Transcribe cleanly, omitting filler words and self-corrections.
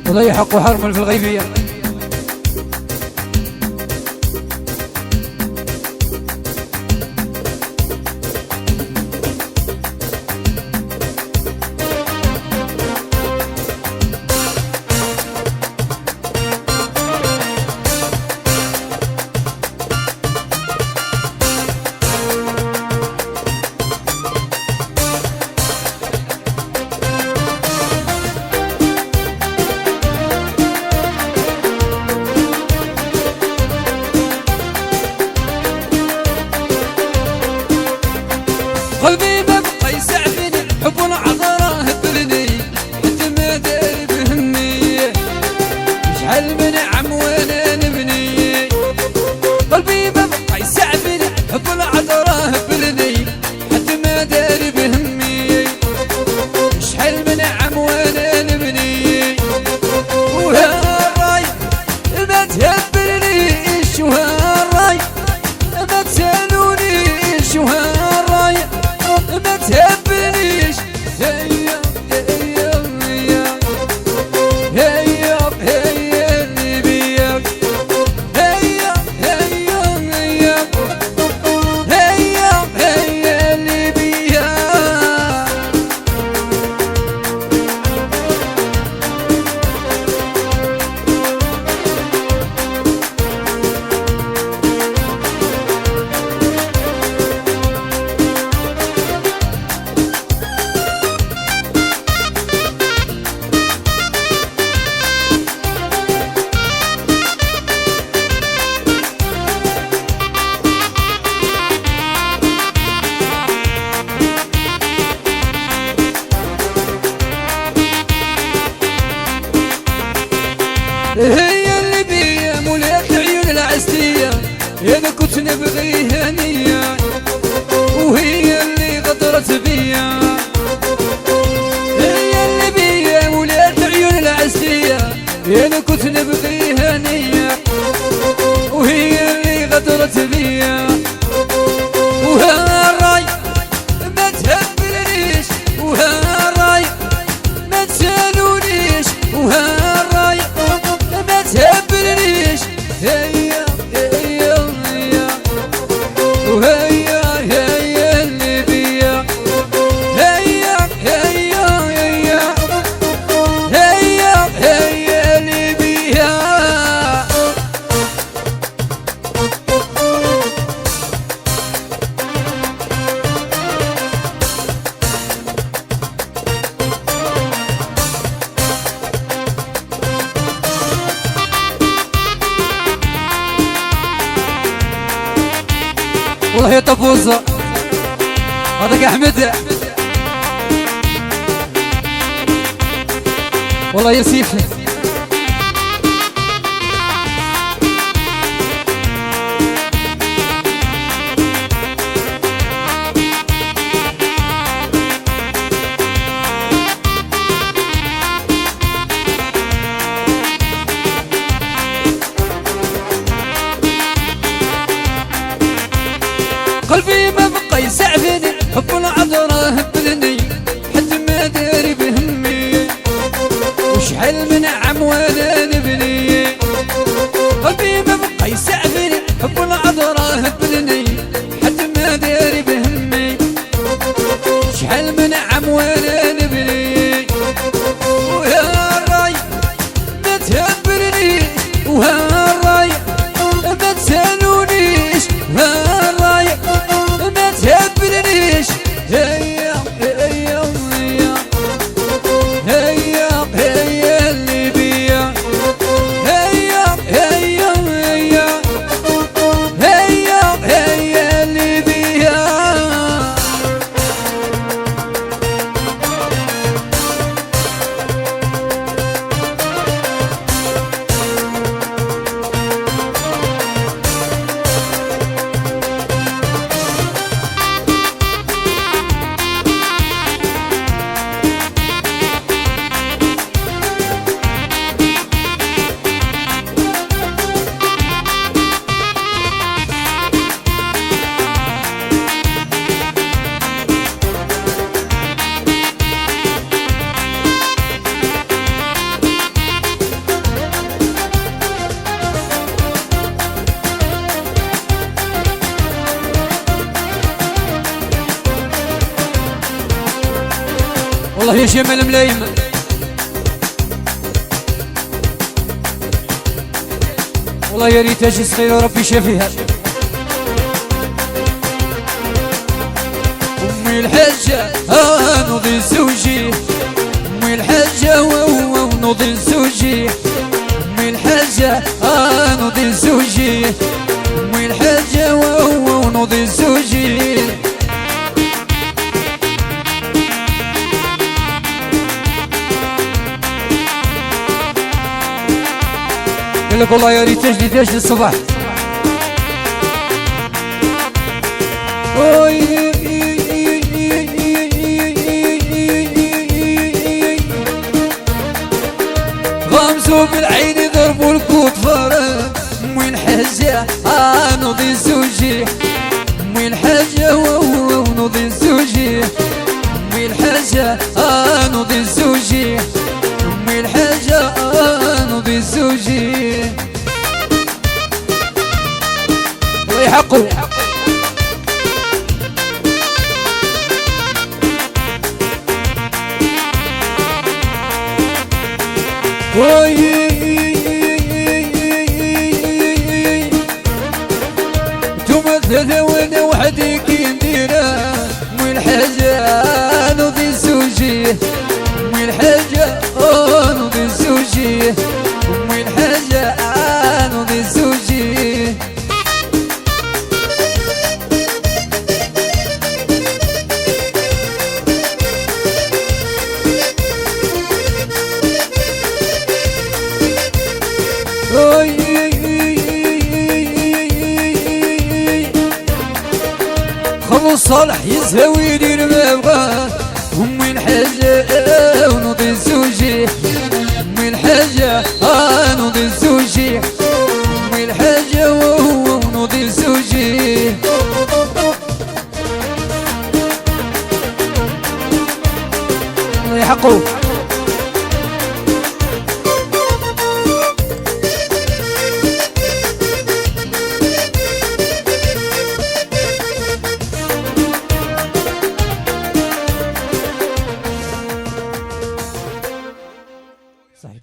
وضيع حق حرمل في الغيبية. قلبي مبقى يسعفني حب العذرة هبلني انت ما داري بهمي شحال من عم وانا نبني. قلبي مبقى يسعفني حب العذرة هبلني انت ما داري بهمي شحال من عم وانا نبني. وهالراي ما تهبلنيش وهالراي ما تسالونيش وهالراي ما تهبنيش. هيا هيا هيا هيا هيا اللي بيا هيا هيا هيا هيا هيا اللي بيا. هي اللي بيا مولاة عيون العسلية انا كنت نبغيها نية وهي اللي غدرت بيا. هي اللي بيا مولاة عيون العسلية انا كنت نبغيها نية وهي اللي غدرت بيا. وهالراي ما تهبلنيش وهالراي ما تسالونيش وهالراي ما تهبلنيش. هيا هيا هيا وهيا هيا اللي بيا هيا هيا هيا هيا هيا اللي بيا. والله يا طفوزة هذاك أحمد والله يا سيفي. قلبي ما بقى يسعفني حب العذرة هبلني حتى ما داري بهمي وشحال من عم وانا نبني. قلبي ما بقى يسعفني حب العذرة هبلني حتى ما داري بهمي شحال من عم وانا نبني. وهالراي ما تهبلنيش وهالراي ما تسالونيش وهالراي ما تهبلنيش. هيا هيا هيا هيا هيا اللي بيا شمال ملايم والله يا ريتها شي صغيرة ربي شافيها أمي الحاجة نوضي زوجي أمي الحاجة ونوضي زوجي أمي الحاجة نوضي زوجي أمي الحاجة ونوضي زوجي قال لك والله يا ريت تجلي الصباح غمزوا بالعين ضربوا الكوت فرق أمي الحاجة نوضي زوجي أمي الحاجة ونوضي زوجي أمي الحاجة نوضي زوجي أمي الحاجة نوضي زوجي ويحقوا انتوما ثلاثة وانا وحدي كي نديرها أمي الحاجة نوضي زوجي أمي الحاجة نوضي زوجي أمي الحاجة نوضي زوجي خلص صالح يزهوي يدير ما بغاه أمي الحاجة ونوضي زوجي أمي الحاجة نوضي زوجي أمي الحاجة ونوضي زوجي الله يحقه صحيح.